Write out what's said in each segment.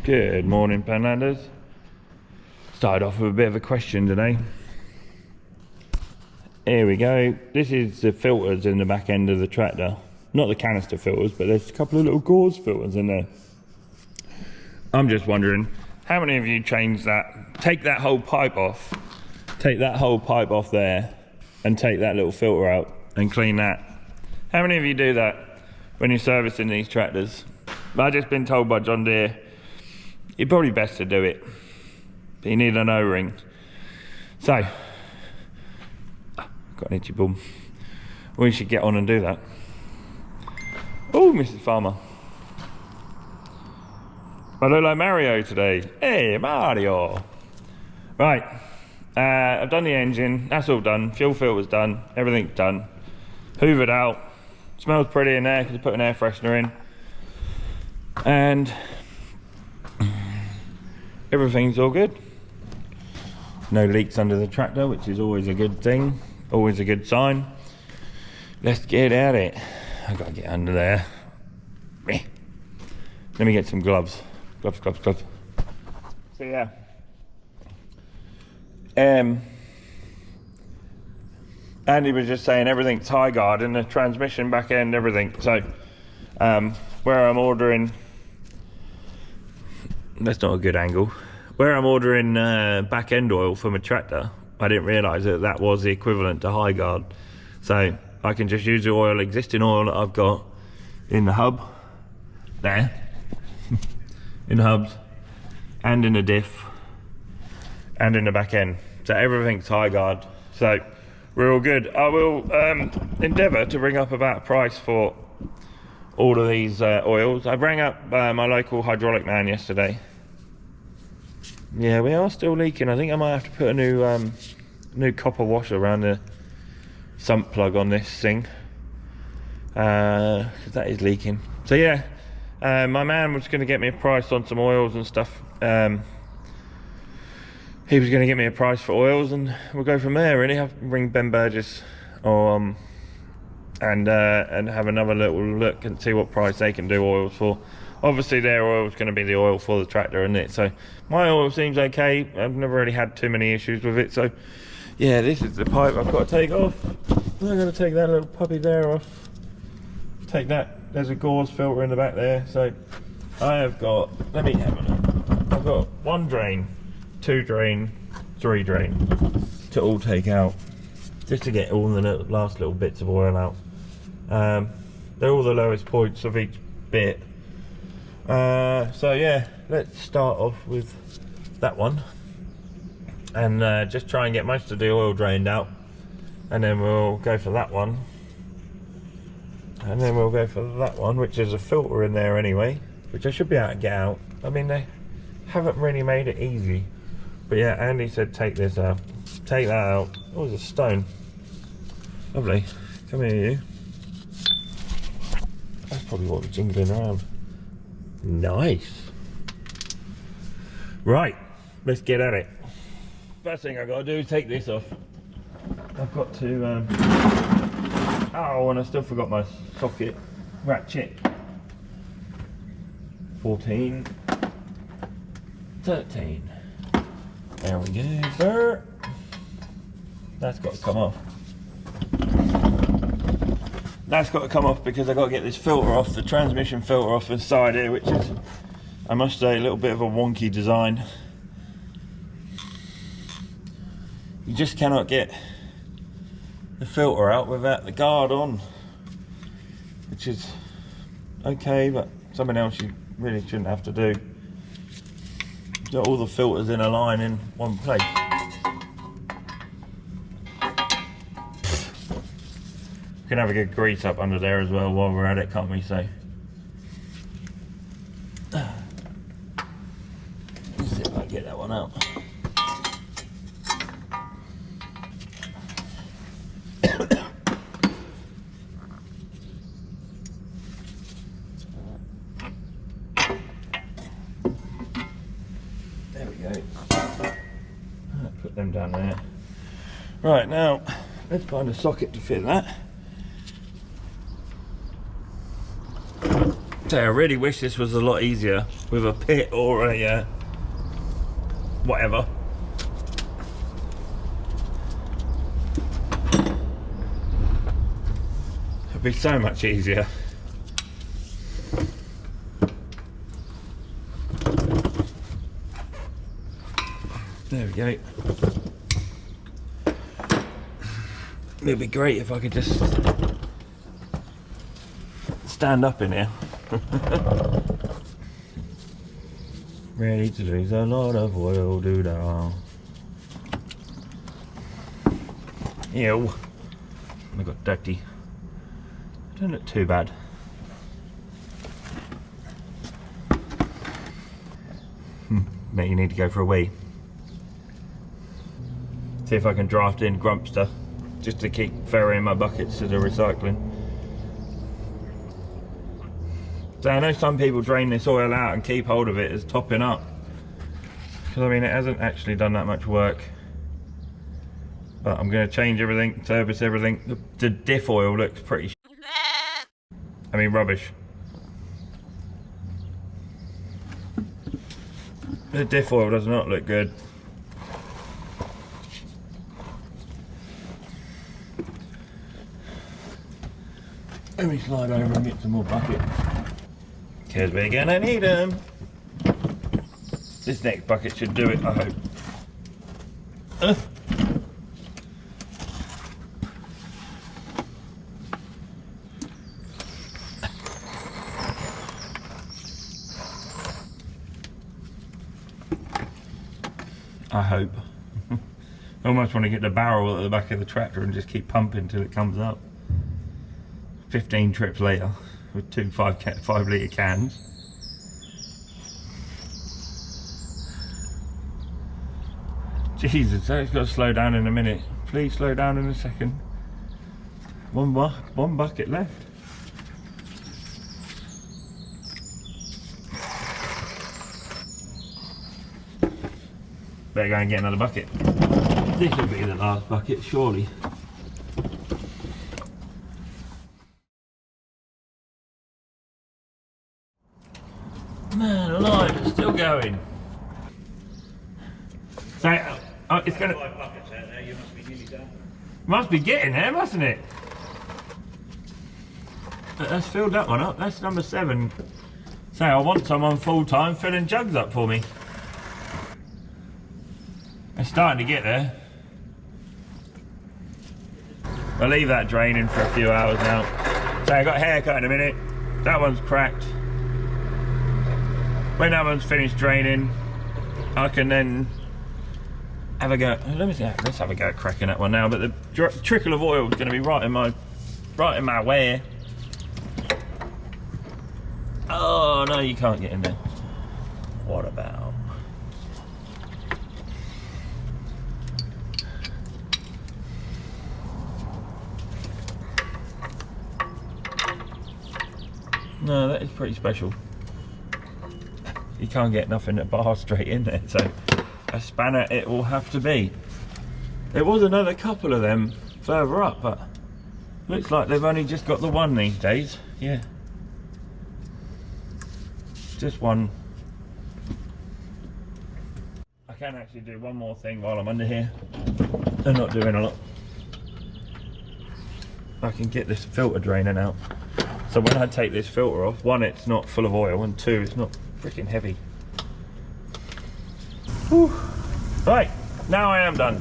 Good morning, Fenlanders. Started off with a bit of a question today. Here we go. This is the filters in the back end of the tractor. Not the canister filters, but there's a couple of little gauze filters in there. I'm just wondering, how many of you change that? Take that whole pipe off. Take that whole pipe off there and take that little filter out and clean that. How many of you do that when you're servicing these tractors? I've just been told by John Deere, you're probably best to do it, but you need an O-ring. So, got an itchy bum. We should get on and do that. Oh, Mrs. Farmer. I look like Mario today. Hey, Mario. Right, I've done the engine, that's all done. Fuel filter's done, everything's done. Hoovered out. Smells pretty in there because I put an air freshener in. And everything's all good. No leaks under the tractor, which is always a good thing, always a good sign. Let's get at it. I gotta get under there. Let me get some gloves. Gloves. So yeah. Andy was just saying everything's high guard in the transmission back end, everything. So where I'm ordering, that's not a good angle. Where I'm ordering back end oil for my tractor, I didn't realise that that was the equivalent to high guard. So I can just use the oil, existing oil that I've got in the hub, there, in the hubs, and in the diff, and in the back end. So everything's high guard. So we're all good. I will endeavour to bring up about a price for all of these oils. I rang up my local hydraulic man yesterday. Yeah, we are still leaking. I think I might have to put a new copper washer around the sump plug on this thing, because that is leaking. So yeah, my man was going to get me a price on some oils and stuff. He was going to get me a price for oils, and we'll go from there. Really, I'll ring Ben Burgess, or and have another little look and see what price they can do oils for. Obviously their oil is going to be the oil for the tractor, isn't it? So my oil seems okay. I've never really had too many issues with it. So yeah, this is the pipe I've got to take off. I'm going to take that little puppy there off. Take that. There's a gauze filter in the back there. So I have got, let me have a look. I've got 1 drain, 2 drain, 3 drain to all take out, just to get all the last little bits of oil out. They're all the lowest points of each bit. So yeah, let's start off with that one and just try and get most of the oil drained out, and then we'll go for that one, and then we'll go for that one, which is a filter in there anyway, which I should be able to get out. I mean, they haven't really made it easy, but yeah, Andy said take this out, take that out. Oh, there's a stone. Lovely. Come here, you. That's probably what we're jingling around. Nice. Right, let's get at it. First thing I've got to do is take this off. I've got to oh, and I still forgot my socket ratchet. 14, 13. There we go, sir. That's got to come off. That's got to come off because I've got to get this filter off, the transmission filter off the side here, which is, I must say, a little bit of a wonky design. You just cannot get the filter out without the guard on, which is okay, but something else you really shouldn't have to do. Got all the filters in a line in one place. We can have a good grease up under there as well while we're at it, can't we? So let's see if I can get that one out. There we go. Put them down there. Right, now let's find a socket to fit that. So I really wish this was a lot easier with a pit or a whatever. It'd be so much easier. There we go. It'd be great if I could just stand up in here. Ready to lose a lot of oil, doo-dah. Ew. I got dirty. Don't look too bad. Mate, you need to go for a wee. See if I can draft in Grumpster, just to keep ferrying my buckets to the recycling. So I know some people drain this oil out and keep hold of it as topping up. Because I mean, it hasn't actually done that much work. But I'm going to change everything, service everything. The diff oil looks pretty I mean rubbish. The diff oil does not look good. Let me slide over and get some more buckets. Because we're gonna need them. This next bucket should do it, I hope. I hope. I almost want to get the barrel at the back of the tractor and just keep pumping till it comes up. 15 trips later with two 5 litre cans. Jesus, it's got to slow down in a minute. Please slow down in a second. One bucket left. Better go and get another bucket. This will be the last bucket, surely. Man alive, it's still going. So, it's gonna. 5 buckets out there, you must be nearly done. Must be getting there, mustn't it? Let's fill that one up. That's number 7. So I want someone full time filling jugs up for me. It's starting to get there. I'll leave that draining for a few hours now. So I got a haircut in a minute. That one's cracked. When that one's finished draining, I can then have a go. Let me see. Let's have a go at cracking that one now. But the trickle of oil is going to be right in my way. Oh no, you can't get in there. What about? No, that is pretty special. You can't get nothing that bar straight in there, so a spanner it will have to be. There was another couple of them further up, but looks like they've only just got the one these days. Yeah, just one. I can actually do one more thing while I'm under here. They're not doing a lot. I can get this filter draining out. So when I take this filter off, 1, it's not full of oil, and 2, it's not freaking heavy. Whew. Right, now I am done.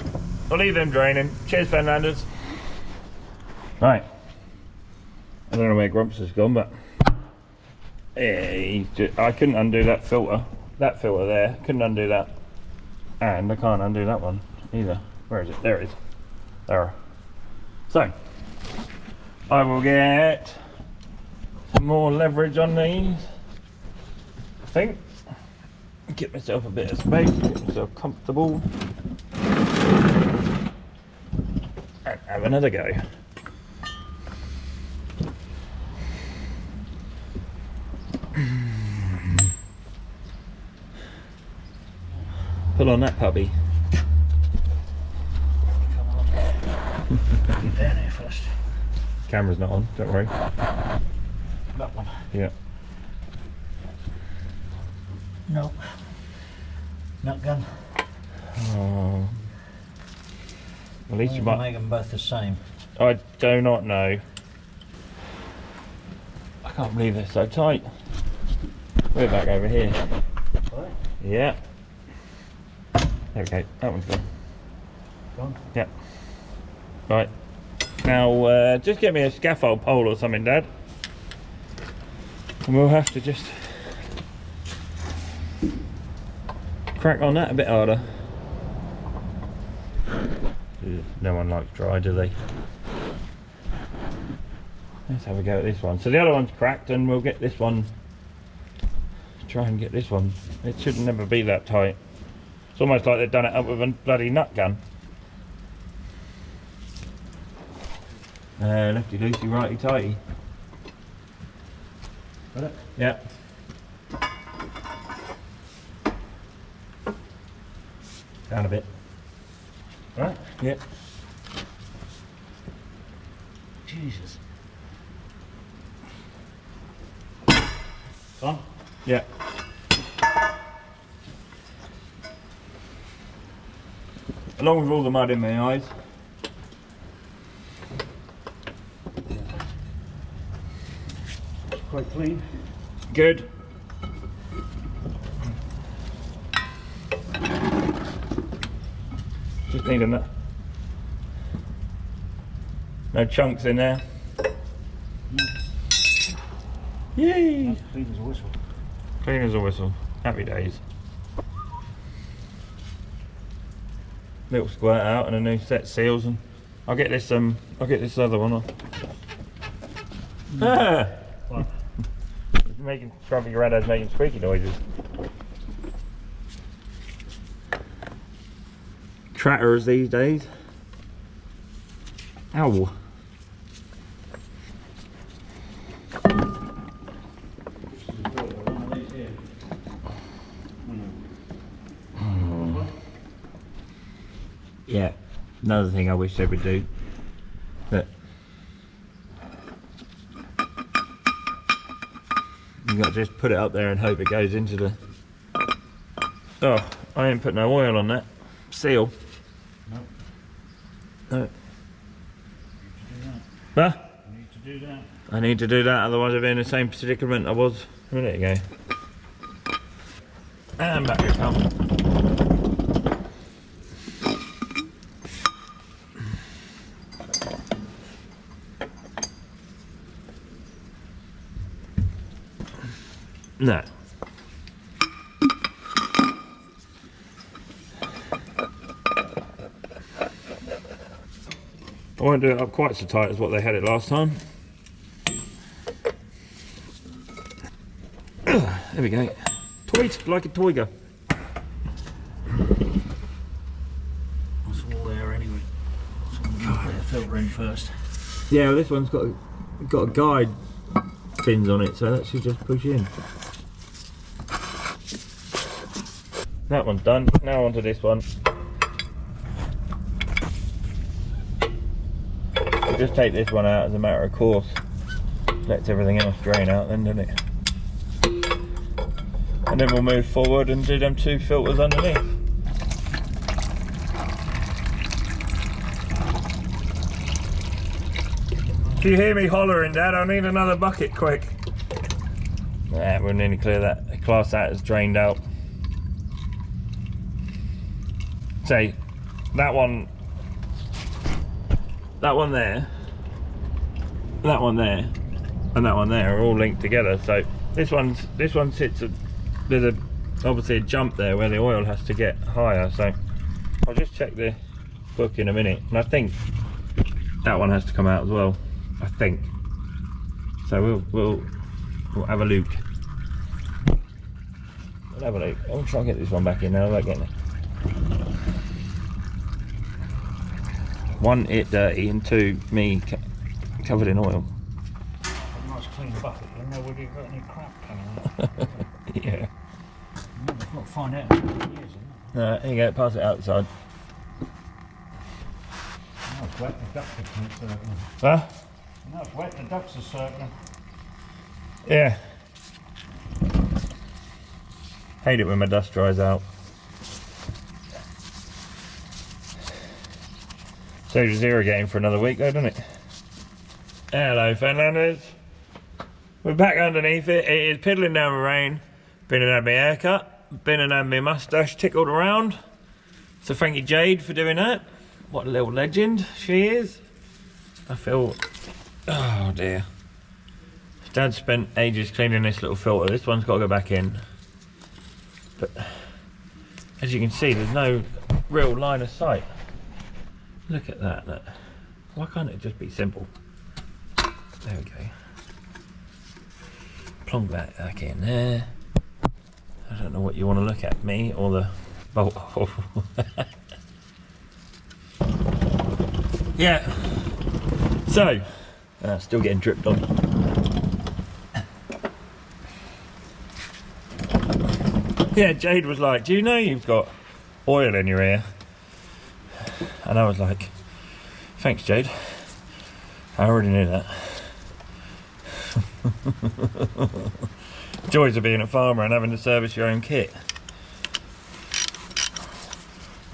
I'll leave them draining. Cheers, Fenlanders. Right. I don't know where Grumps has gone, but yeah, I couldn't undo that filter. That filter there, couldn't undo that. And I can't undo that one either. Where is it? There it is. There. So, I will get some more leverage on these. I think. Get myself a bit of space, get myself comfortable, and have another go. Pull on that puppy. Come on. Get down here first. Camera's not on, don't worry. That one. Yeah. No. Nut gun. Oh. At least you might make them both the same. I do not know. I can't believe they're so tight. We're back over here. Right. Yeah. There we go. That one's gone. Gone? Yeah. Right. Now, just get me a scaffold pole or something, Dad. And we'll have to just crack on that a bit harder. No one likes dry, do they? Let's have a go at this one. So the other one's cracked, and we'll get this one. Try and get this one. It should never be that tight. It's almost like they've done it up with a bloody nut gun. Lefty loosey, righty tighty. Got it? Yeah. Down a bit. Right? Yeah. Jesus. Gone? Yeah. Along with all the mud in my eyes. Quite clean. Good. Just need a nut. No chunks in there. No. Yay! That's clean as a whistle. Clean as a whistle. Happy days. Little squirt out and a new set of seals, and I'll get this other one on. Ah! What? Making Grumpy Granddad's making squeaky noises. Tratters these days. Ow. Yeah, another thing I wish they would do. But you got to just put it up there and hope it goes into the. Oh, I ain't put no oil on that seal. No. No. Huh? Huh? You need to do that. I need to do that, otherwise I'll be in the same predicament I was a minute ago. And back we come. No. I won't do it up quite so tight as what they had it last time. There we go. Tweet like a toiger. It's all there anyway. So I'm going to put a filter in first. Yeah, well, this one's got a guide pins on it, so that should just push in. That one's done. Now onto this one. We'll just take this one out as a matter of course. Lets everything else drain out then, doesn't it? And then we'll move forward and do them two filters underneath. If you hear me hollering, Dad, I need another bucket quick. Nah, we'll nearly clear that. Class that as drained out. Say, that one there, that one there, and that one there are all linked together. So this one sits at, there's obviously a jump there where the oil has to get higher. So I'll just check the book in a minute, and I think that one has to come out as well. I think. So we'll have a look. We'll have a look. I'll try and get this one back in now. I'm not getting it. One, it dirty, and two, me covered in oil. A nice clean bucket, you know whether you've got any crap coming out. Yeah. You've got to find out in 20 years, isn't it? Here you go, pass it outside. Now it's wet, the ducks are circling. Huh? Now it's wet, the ducks are circling. Yeah. Hate it when my dust dries out. Saves us irrigating for another week though, doesn't it? Hello Fenlanders. We're back underneath it. It is piddling down the rain. Been and had my haircut. Been and had my moustache tickled around. So thank you Jade for doing that. What a little legend she is. I feel, oh dear. Dad spent ages cleaning this little filter. This one's got to go back in. But as you can see, there's no real line of sight. Look at that. Look. Why can't it just be simple? There we go. Plonk that back in there. I don't know what you want to look at, me or the bolt hole. Yeah. So, still getting dripped on. Yeah, Jade was like, do you know you've got oil in your ear? And I was like, thanks Jade. I already knew that. Joys of being a farmer and having to service your own kit.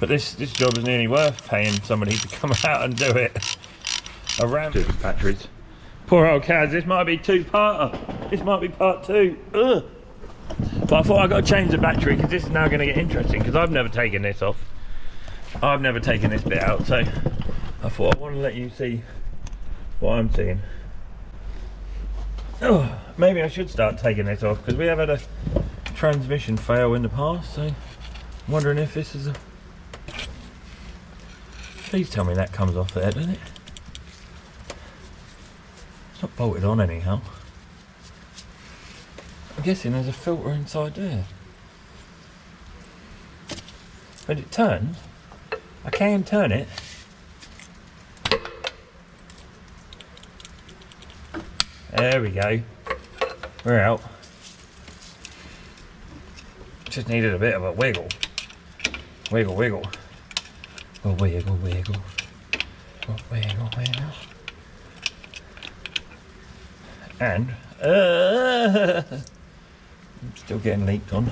But this job is nearly worth paying somebody to come out and do it. Around batteries. Poor old Kaz, this might be two-parter. This might be part 2. Ugh. But I thought I got to change the battery because this is now going to get interesting because I've never taken this off. I've never taken this bit out, so I thought I want to let you see what I'm seeing. Oh, maybe I should start taking this off because we have had a transmission fail in the past, so I'm wondering if this is a... Please tell me that comes off there, doesn't it? It's not bolted on anyhow. I'm guessing there's a filter inside there. When it turns, I can turn it. There we go. We're out. Just needed a bit of a wiggle. Wiggle, wiggle. Oh, wiggle, wiggle. Oh, wiggle, wiggle. And, I'm still getting leaked on.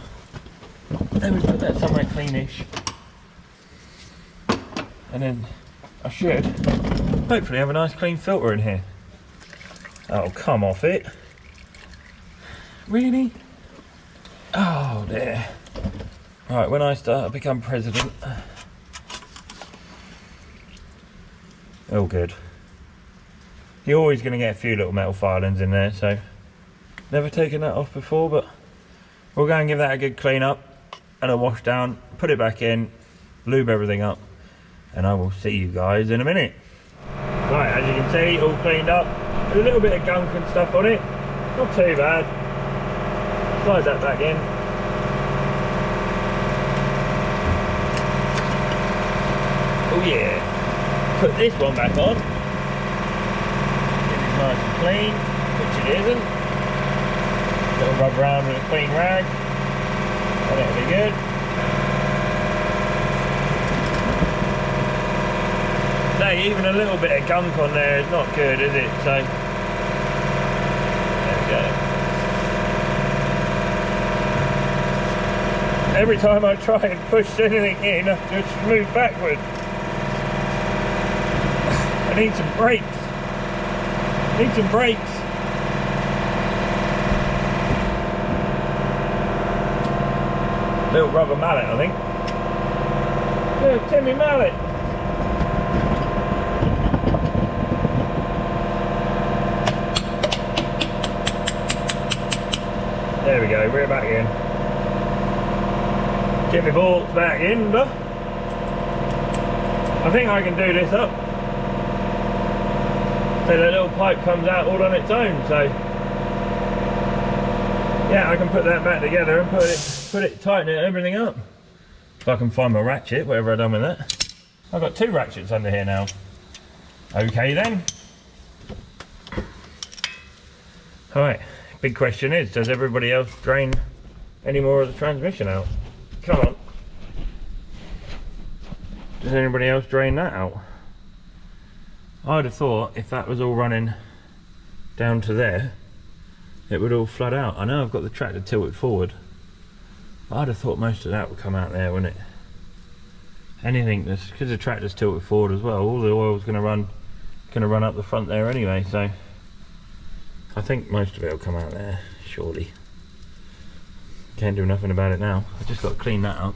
Then we put that somewhere cleanish. And then I should hopefully have a nice clean filter in here. Oh, come off it. Really? Oh dear. Right, when I become president. Oh good. You're always going to get a few little metal filings in there, so never taken that off before, but we'll go and give that a good clean up and a wash down, put it back in, lube everything up, and I will see you guys in a minute. Right, as you can see, all cleaned up. There's a little bit of gunk and stuff on it, not too bad. Slide that back in. Oh yeah. Put this one back on. Get it nice and clean, which it isn't. Little rub around with a clean rag, and it'll be good. No, even a little bit of gunk on there is not good, is it? So there we go. Every time I try and push anything in, I just move backwards. I need some brakes. Need some brakes. Little rubber mallet, I think. Little Timmy mallet. There we go, we're back in. Get my bolts back in, but I think I can do this up. So the little pipe comes out all on its own, so yeah, I can put that back together and put it, tighten it, everything up. If I can find my ratchet, whatever I've done with that. I've got 2 ratchets under here now. Okay then. Alright, big question is, does everybody else drain any more of the transmission out? Come on. Does anybody else drain that out? I'd have thought if that was all running down to there, it would all flood out. I know I've got the tractor tilted forward, I'd have thought most of that would come out there, wouldn't it? Anything that's, because the tractor's tilted forward as well, all the oil's going to run up the front there anyway, so I think most of it will come out there, surely. Can't do nothing about it now. I just got to clean that up,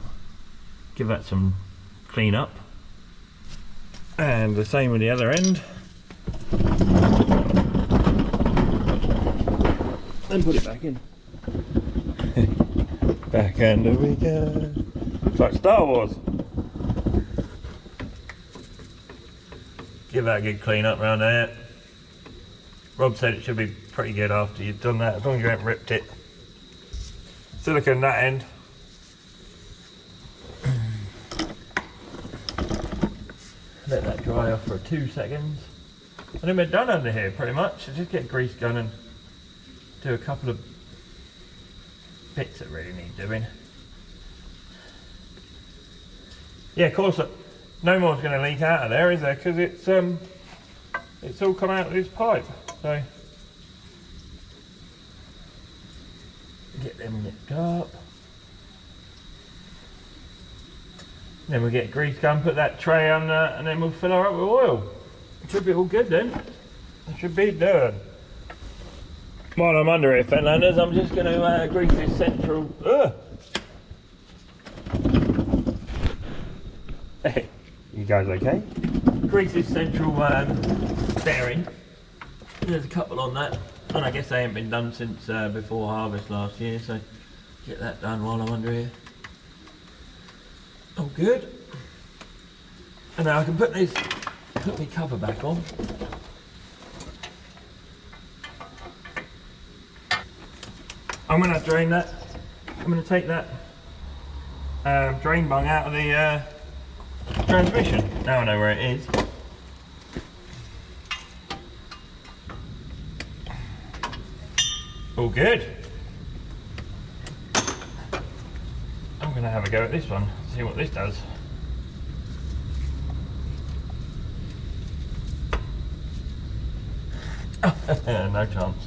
give that some clean up, and the same with the other end. Then put it back in. Back end of we go. It's like Star Wars. Give that a good clean up around there. Rob said it should be pretty good after you've done that, as long as you haven't ripped it. Silicone that end. Let that dry off for 2 seconds. And then we're done under here pretty much. So just get a grease gun and do a couple of bits that really need doing. Yeah, of course, no more's going to leak out of there, is there? Because it's all come out of this pipe. So get them nipped up. Then we'll get a grease gun, put that tray on there, and then we'll fill her up with oil. It should be all good then. It should be done. While I'm under here, Fenlanders, I'm just going to grease this central. Hey, you guys okay? Grease this central bearing. There's a couple on that, and I guess they ain't been done since before harvest last year, so get that done while I'm under here. All good. And now I can put my cover back on. I'm going to drain that. I'm going to take that drain bung out of the transmission. Now I know where it is. All good. I'm going to have a go at this one, see what this does. No chance.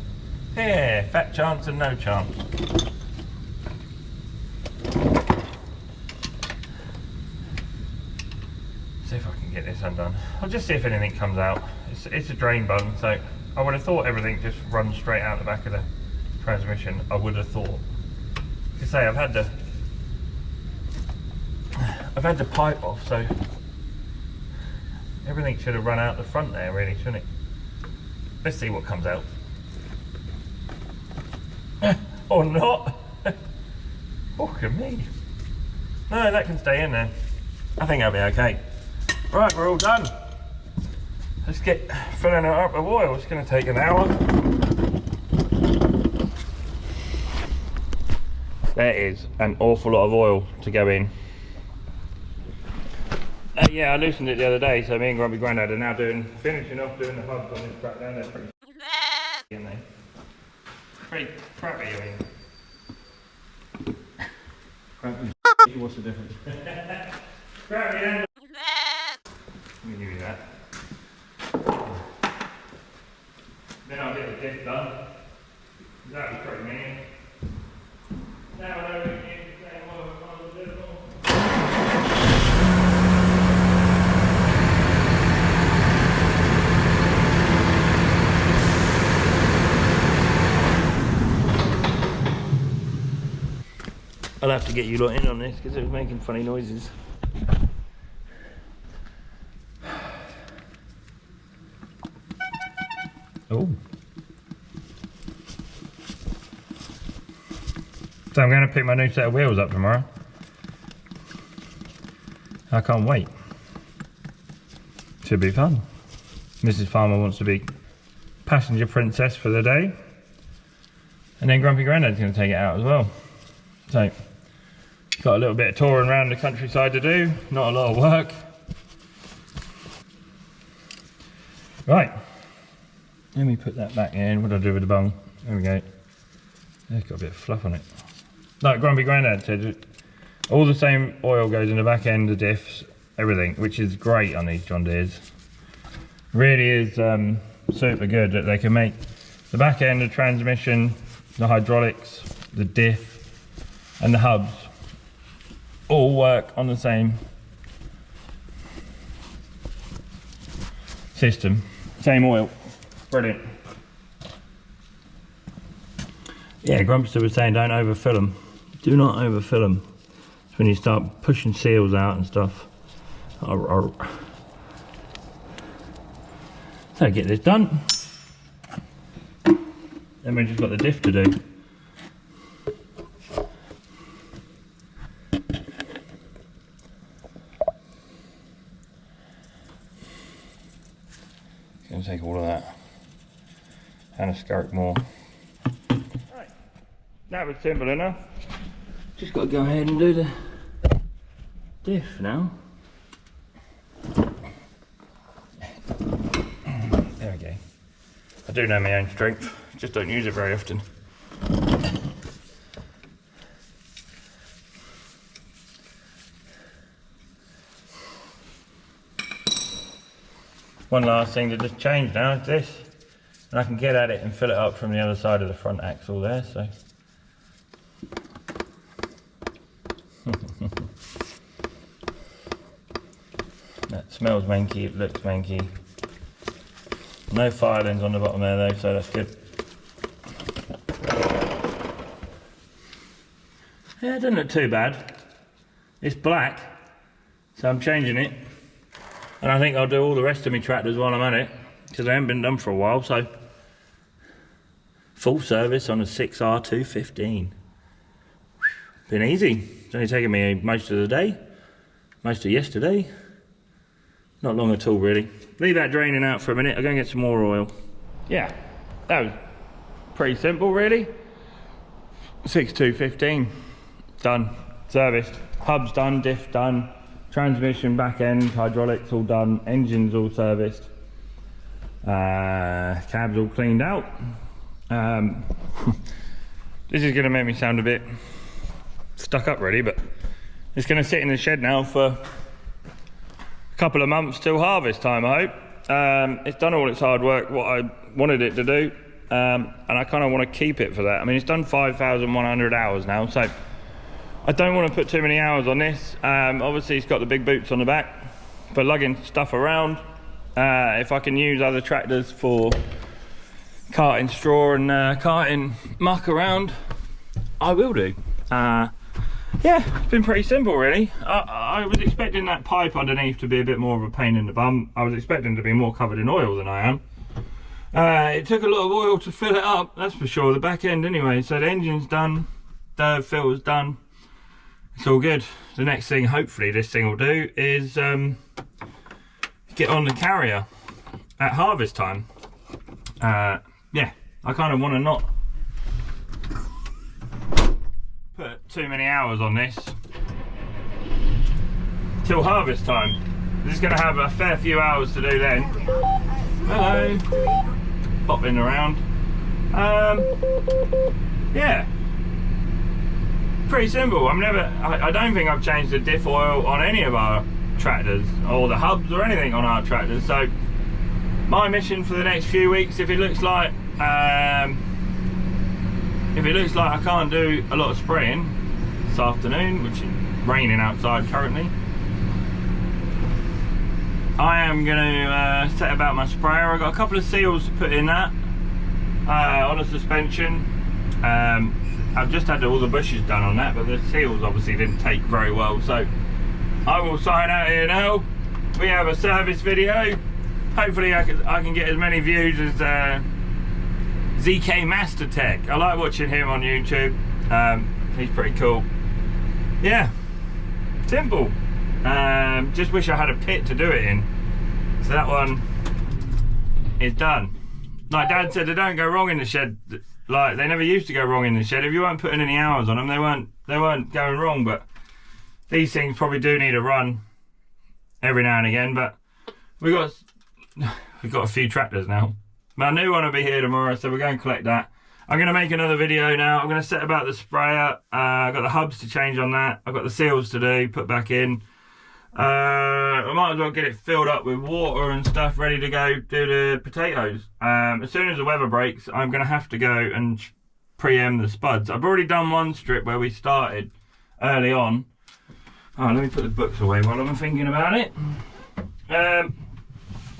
Yeah, fat chance and no chance. See if I can get this undone. I'll just see if anything comes out. It's a drain bung, so I would have thought everything just runs straight out the back of the transmission. I would have thought. Like I say, I've had the pipe off, so everything should have run out the front there, really, shouldn't it? Let's see what comes out. Or not. Look at me. No, that can stay in there. I think I'll be okay. Right, we're all done. Let's get filling it up with oil. It's going to take an hour. There is an awful lot of oil to go in. Yeah, I loosened it the other day, so me and Grumpy Grandad are now finishing off doing the hubs on this crap down there. Pretty in there. Pretty crappy, I mean. Crappy. What's the difference? Crappy and let me give you that. Then I'll get the diff done. That was pretty mean. Now I know we can use the same oil on the different. I'll have to get you lot in on this because it was making funny noises. Oh. So I'm going to pick my new set of wheels up tomorrow. I can't wait. Should be fun. Mrs. Farmer wants to be passenger princess for the day. And then Grumpy Grandad's going to take it out as well. So, got a little bit of touring around the countryside to do. Not a lot of work. Right. Let me put that back in. What do I do with the bung? There we go. It's got a bit of fluff on it. Like Grumpy Grandad said, all the same oil goes in the back end, the diffs, everything, which is great on these John Deeres. Really is super good that they can make the back end, the transmission, the hydraulics, the diff, and the hubs all work on the same system, same oil. Brilliant. Yeah, Grumpster was saying don't overfill them. Do not overfill them. It's when you start pushing seals out and stuff. So get this done. Then we've just got the diff to do. Gonna take all of that and a skirt more. Right, that was simple enough. Just got to go ahead and do the diff now. There we go. I do know my own strength, just don't use it very often. One last thing to just change now is this, and I can get at it and fill it up from the other side of the front axle there, so. That smells manky, it looks manky. No filings on the bottom there though, so that's good. Yeah, it doesn't look too bad. It's black, so I'm changing it. And I think I'll do all the rest of my tractors while I'm at it, because they haven't been done for a while, so. Full service on a 6R215. Been easy. It's only taken me most of the day, most of yesterday. Not long at all, really. Leave that draining out for a minute. I'll go and get some more oil. Yeah, that was pretty simple, really. 6R215, done, serviced. Hub's done, diff done. Transmission, back end, hydraulics all done, engines all serviced, cabs all cleaned out. This is going to make me sound a bit stuck up really, but it's going to sit in the shed now for a couple of months till harvest time, I hope. It's done all its hard work, what I wanted it to do, and I kind of want to keep it for that. I mean, it's done 5,100 hours now, so I don't want to put too many hours on this. Obviously it's got the big boots on the back for lugging stuff around. If I can use other tractors for carting straw and carting muck around, I will do. Yeah, it's been pretty simple really. I was expecting that pipe underneath to be a bit more of a pain in the bum. I was expecting to be more covered in oil than I am. It took a lot of oil to fill it up, that's for sure, the back end anyway. So the engine's done, the filter's done. It's all good. The next thing, hopefully this thing will do, is get on the carrier at harvest time. Yeah, I kind of want to not put too many hours on this till harvest time. This is going to have a fair few hours to do then. Hello. Bopping around. Yeah. Pretty simple. I don't think I've changed the diff oil on any of our tractors, or the hubs or anything on our tractors. So my mission for the next few weeks, if it looks like I can't do a lot of spraying this afternoon, which is raining outside currently, I am going to set about my sprayer. I've got a couple of seals to put in that on a suspension. I've just had all the bushes done on that, but the seals obviously didn't take very well, so I will sign out here now. We have a service video. Hopefully I can get as many views as ZK Master Tech. I like watching him on YouTube. He's pretty cool. Yeah, simple. Just wish I had a pit to do it in. So that one is done. Like Dad said, they don't go wrong in the shed. Like, they never used to go wrong in the shed. If you weren't putting any hours on them, they weren't going wrong. But these things probably do need a run every now and again. But we've got a few tractors now. My new one will be here tomorrow, so we're going to collect that. I'm going to make another video now. I'm going to set about the sprayer. I've got the hubs to change on that. I've got the seals to do, put back in. I might as well get it filled up with water and stuff, ready to go do the potatoes. As soon as the weather breaks, I'm going to have to go and preempt the spuds. I've already done one strip where we started early on. Oh, let me put the books away while I'm thinking about it.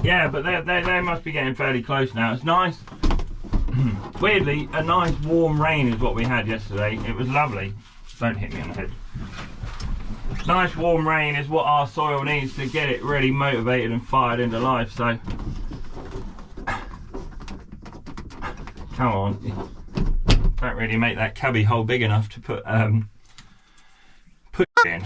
Yeah, but they must be getting fairly close now. It's nice. Weirdly, a nice warm rain is what we had yesterday. It was lovely. Don't hit me on the head. Nice warm rain is what our soil needs to get it really motivated and fired into life. So, come on. Don't really make that cubby hole big enough to put in.